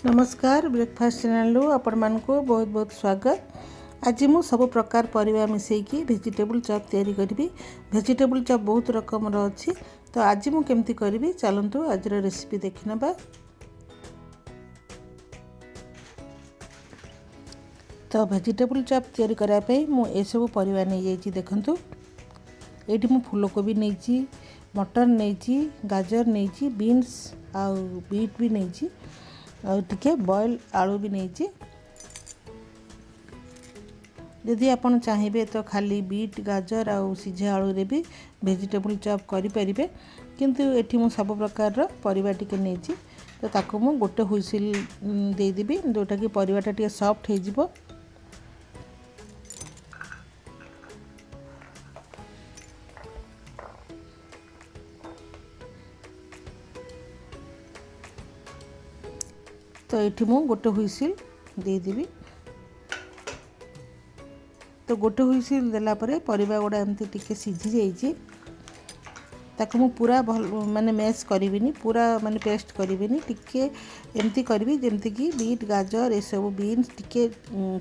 नमस्कार breakfast channel आपण मानक बहुत बहुत स्वागत। आज मु सब प्रकार परिवा मिसेकी वेजिटेबल चॉप तैयारी करी। वेजिटेबल चॉप बहुत रकम अच्छी, तो आज मु केमती करी चलतु आज रेसिपी देखि नबा। तो वेजिटेबल चॉप तैयारी करा पे मु ए सब परिवा नै जाइछि। देखंतु एठी मु फूलकोबी नैछि, मटर नैछि, गाजर नैछि, बीन्स आ बीट भी नैछि और टिके बॉयल आलू भी नैछि। यदि आपण चाहिए तो खाली बीट गाजर आ सिझा आलू रे भी वेजिटेबल चॉप करि परिबे, किंतु एठी मु सब प्रकार रो परिबा टिके नैछि। तो ताको मु गोटे हुइसिल दे देबी जोटा कि परिबाटा टिके सॉफ्ट हे जिवो। तो ये मु गोटे हुइसिल दे देबी। तो गोटे हुइसिल देला परे परिबा गुडा एमती टिके सिझी जाइछि। ताको मु पूरा माने मैश करिविनी, पूरा माने पेस्ट करिविनी, टिके एमती करबी जेमती कि बीट गाजर ए सब बीन्स टिके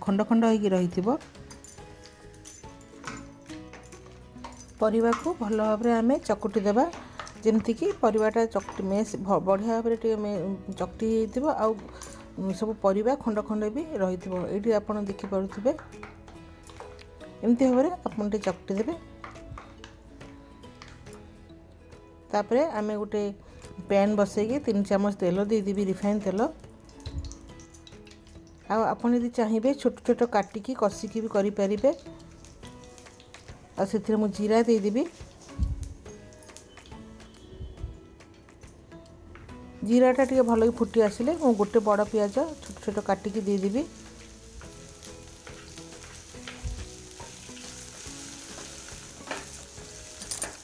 खंड खंड होई रहिथिबो। परिबा को भलो भाबरे आमे चकुटी देबा जेमती कि परिबाटा चकटी मैश बढ़िया भाबरे टिके चकटी हेतिबो आ सब परिबा खंड खंड भी रहिथिबो। एठी आपण देखि पारुथिबे एमती भाबरे आपण टे चकटी देबे। तापरे आमे गोटे पैन बसेगी 3 चम्मच तेल दे देबी, रिफाइन तेल। आ आपण यदि चाहिबे छोट छोट काटिकी कसिकी भी करि परिबे। आ सेथिरे मु जीरा दे देबी। जीराटा टिके भल फुटी आसिले मु गोटे बड़ पियाज छोट छोट काटिकी दे देबी।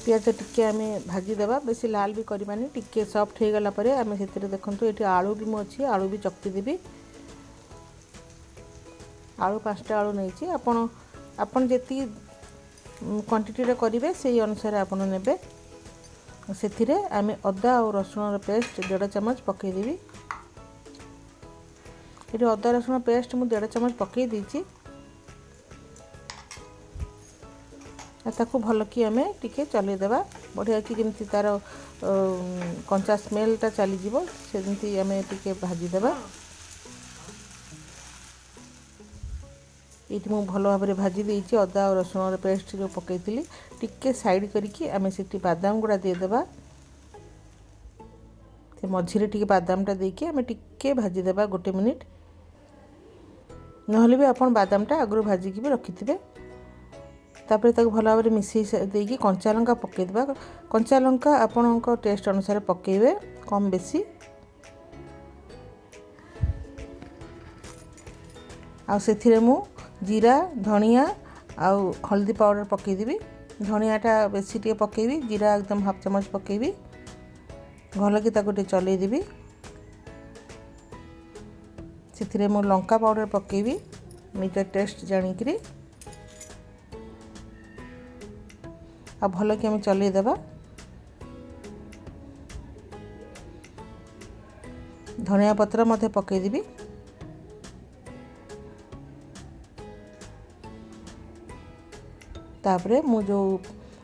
पियाज टिके आमे भाजी देबा, बेसी लाल भी करबानी, टिके सॉफ्ट हे गला परे आमे सेतिरे देखंतु एठी आलू भी मु अछि, आलू भी चकटी देबी। आलू 5टा आलू नैछि, आपण जेति क्वांटिटी रे करिवे सेही अनुसार आपण नेबे। सेथिरे आमे अदा और रसुण पेस्ट 1.5 चम्मच पकई देबी। ये अदा रसुण पेस्ट मु 1.5 चम्मच पकई दीची। ताको भल कि आमे टिके चले देबा बढ़िया कि जेमती तार कंचा स्मेलटा चली जीवो सेमती आमे टिके भाजी देबा। ये मु भल भाबरे भाजी देइची। अदा और रसुण पेस्ट जो पकईतिली टिके साइड करिकी आमे सेठी बादाम गुडा दे देबा। से मझिरे टिके बादामटा देकी आमे टिके भाजी देबा 1 मिनिट। नहले भी आपण बादामटा आगु भाजी की भी रखिथिबे। तापर ताको भल भाबरे मिसई देकी कंचा लंका पकई देबा। कंचा लंका आपणको टेस्ट अनुसार पकेइबे, कम बेसी। आ सेथिरे मु जीरा धनिया आउ हल्दी पाउडर पकई देबी। धनियाटा बेसी टे पकेबी, जीरा एकदम 1/2 चम्मच पकेबी। भल कि ताको टे चलै देबी। सेथिरे मु लंका पाउडर पकेबी निज टेस्ट जानिकरी। आ भल कि हम चलै देबा। धनिया पत्र मते पकई देबी। तापरे मु जो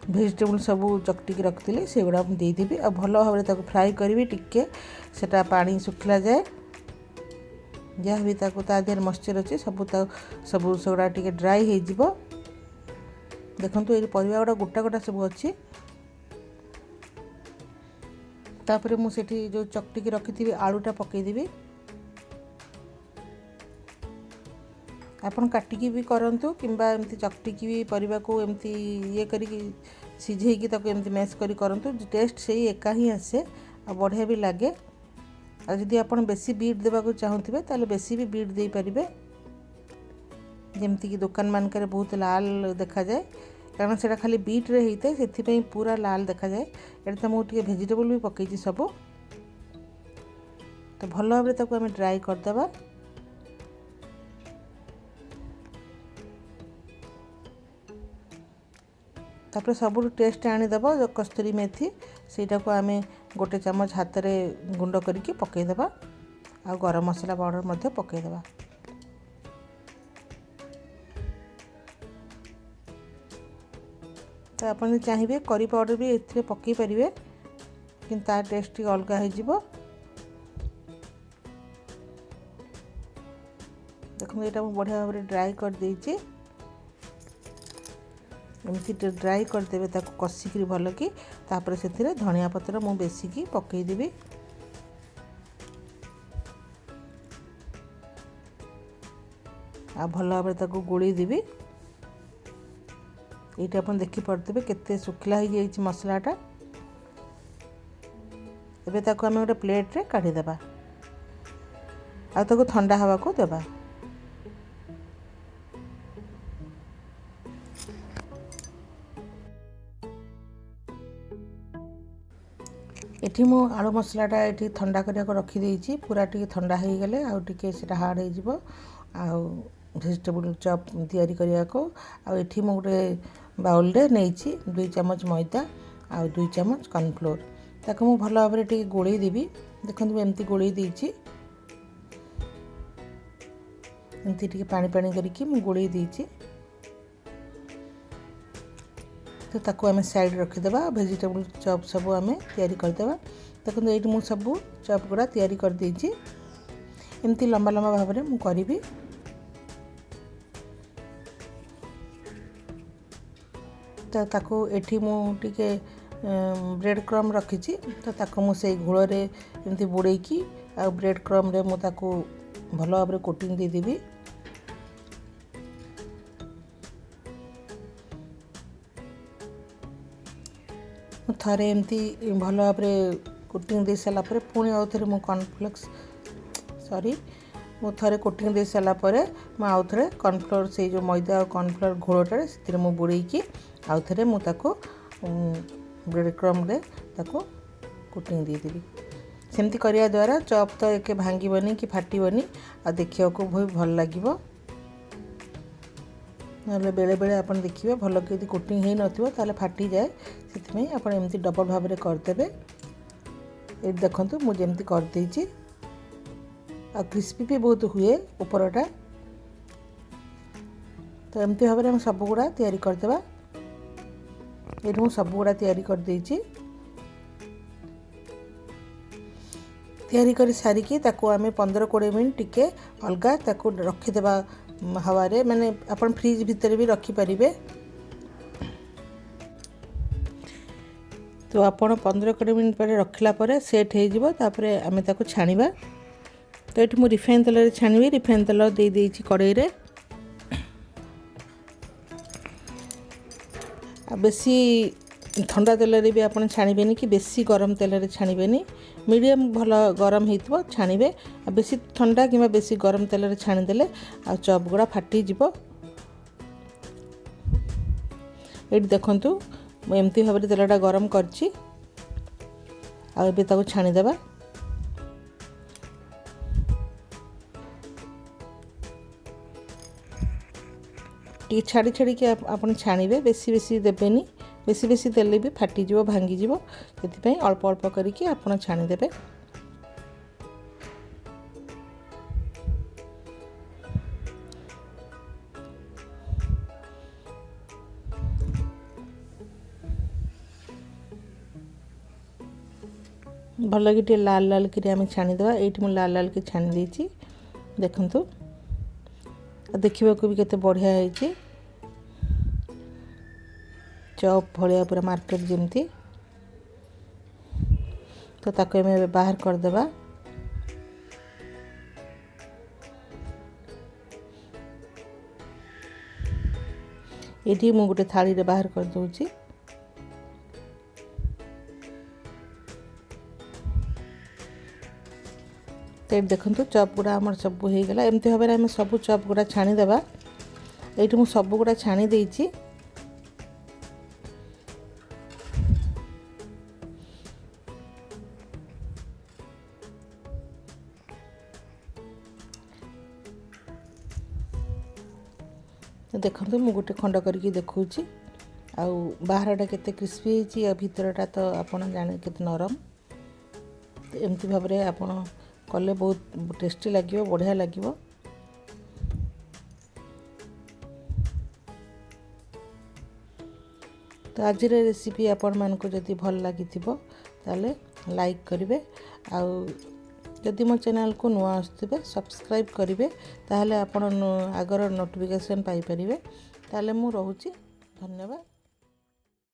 वेजिटेबल सब चकटी की रखती से गुड़ा दे देबी। आ भल भाव ताको फ्राई करी टिके सेटा पानी सुखला जाए। जहाँ भी ताको ता देर मॉइस्चर अच्छे सब सेगुड़ा टिके ड्राई हो जिवो। देखंतु ये परिवा गुड़ा गोटा गोटा सब अच्छी। तापरे मु सेठी जो चकटी की रखी आलूटा पकई देबी। आपण काटिकी भी करंतु किंबा एमती चकटिकी भी परिबा को एमती ये करी सिझेकी ताको एमती मैश करी करंतु, टेस्ट सही एका ही आसे आ बढ़िया भी लागे। आ जदि आपण बेसी बीट देबा को चाहुथिबे ताले बेसी भी बीट दे परिबे, जेमती कि दुकान मानकर बहुत लाल देखा जाए, कारण सेटा खाली बीट रे हेइते सेथि पई पूरा लाल देखा जाए। एटा त मु टिके वेजिटेबल भी पकईची सब। तो भल भाबरे ताको हम ड्राई कर देबा। तापर सब टेस्ट आनीदेव जो कस्तूरी मेथी सेटा को आमे 1 चम्मच हाथ रे गुंड करके पकईदेबा। आ गरम मसला पाउडर मध्य पकईदेवा। तो आप चाहिए करी पाउडर भी ए पकई पारे कि तार टेस्ट अलग हो। देखो ये बढ़िया भाव में ड्राई कर देइछि। एमती ड्राई करदेवे ताको कसिक भल कि तापर से धनिया पत्र मु बेसिकी पकईदेवी। आ भल भाव में गोली देवी। ये आप देखिपे केते सुखला हो जाइए मसलाटा। एबे ताको आम गोटे प्लेट रे काढ़ीदेवा आ ताको ठंडा हवा को देवा। एठी मु आलू मसलाटा ये ठंडा करिया को रखी देइछि। पूरा टी ठंडा हो गले आउ टिके सेटा हार्ड हो जिवो। आउ वेजिटेबल चॉप तैयारी करिया को आउ एठी मु गोटे बाउल रे नेइछि 2 चम्मच मैदा आउ 2 चम्मच कॉर्नफ्लोर। ताको मु भल भाव में टिके गोळेई देबी। देखंतु एमती गोळेई देइछि। एमती टिके पानी पानी करके मु गोळेई देइछि। तो ताको आम साइड रखीदेवा। वेजिटेबल चॉप सब आम तैयारी करदेवा। देखो ये मु सब चॉप गुड़ा तैयारी कर देइछि। एमती लंबा लंबा भाव में मु करिबी। तो ताको एठी मु टिके ब्रेड क्रम रखीछि। तो ताको मु से घोल रे एमती बुड़ेकी आ ब्रेड क्रम रे मु ताको भल भाव में कोटिंग दे देबी। थारे एमती भल भाव में कोटिंग दे सारा पर पुणी आउ थे मु कॉर्नफ्लेक्स मु थारे कोटिंग दे सारा पर मु आउ थे कॉर्नफ्लोर से जो मैदा और कॉर्नफ्लोर घोलटारे से मु बुड़ेकी आउ थे मु ताको ब्रेड क्रम रे ताको कोटिंग दे देबी। सेमती करिया द्वारा चॉप तो एक भांगीबनी कि फाटिबनी आ देखिया को बहुत भल लागिबो। ना बेले बेले आप देखिए भल कि कोटिंग हो नथिबो ताले फाटी जाए। से आप एमती डबल भाव में करदेवे। ये देखंतु मु जेमती कर देइछि आ क्रिस्पी भी बहुत हुए ऊपरटा। तो एमती भाव में हम सब गुड़ा तैयारी करदेवा। ये मु सब गुड़ा तैयारी कर देइछि। तैयारी कर सारिकी ताको आमे 15-20 मिनट टिके अलगा ताको रखीदेवा हवा रे। माने अपन फ्रिज भीतर भी रखी पारिबे। तो आप 15-20 मिनट पर रखला पर सेट हो जिवो। तापर आमे ताको छाणीबा। तो ये मु रिफाइन तेल रे छाणीबी। रिफाइन तेल दे देइछि कड़ाई रे। आ बेसी ठंडा तेल रे भी आपन छाणीबेनी कि बेसी गरम तेल रे छाणीबेनी। मीडियम भल गरम होइतबो छाणीबे। आ बेसी ठंडा कि बेसी गरम तेल रे छाणी देले आ चॉप गुड़ा फाटी जिवो। ये देखंतु मु एमती भाव में तेलटा गरम करछि। आ एबे ताको छाणी देबा। टी छाड़ी छाड़ी के आपन छाणीबे। बेसी बेसी देबेनी। बेसी बेसी देले भी फाटी जिवो भांगी जिवो। सेति अल्प अल्प करके आपन छाणी देबे। भल कि लाल लाल करी आम छाणीदेवा। ये मुझे लाल लाल के छाणी देइछि। देखंतु देखा भी केते बढ़िया है। चॉप भलिया पूरा मार्केट जमती। तो ताको एमे बाहर करदेवा। ये मु गोटे थाली रे बाहर कर दूची। तो देखंतु चॉप गुड़ा आमर सब हो गला। एमती भाव में आम सब चॉप गुड़ा छाणीदेवा। ये मु सब गुड़ा छाणी देइछि। देखंतु मु गोटे खंड करके देखौछि। आउ बाहरटा केते क्रिस्पी होइछि आ भीतरटा तो आपण जाने केते नरम। तो एमती भाव में आपण कले बहुत टेस्टी लगे बढ़िया लगे। तो आज रेसिपी आपण मानक जदि भल लगी ताले लाइक करेंगे जदि मो चैनल को नुआ आसुवे सब्सक्राइब करेंगे ताहले आपण आगर नोटिफिकेशन पाई परिबे। ताले मु रहूची धन्यवाद।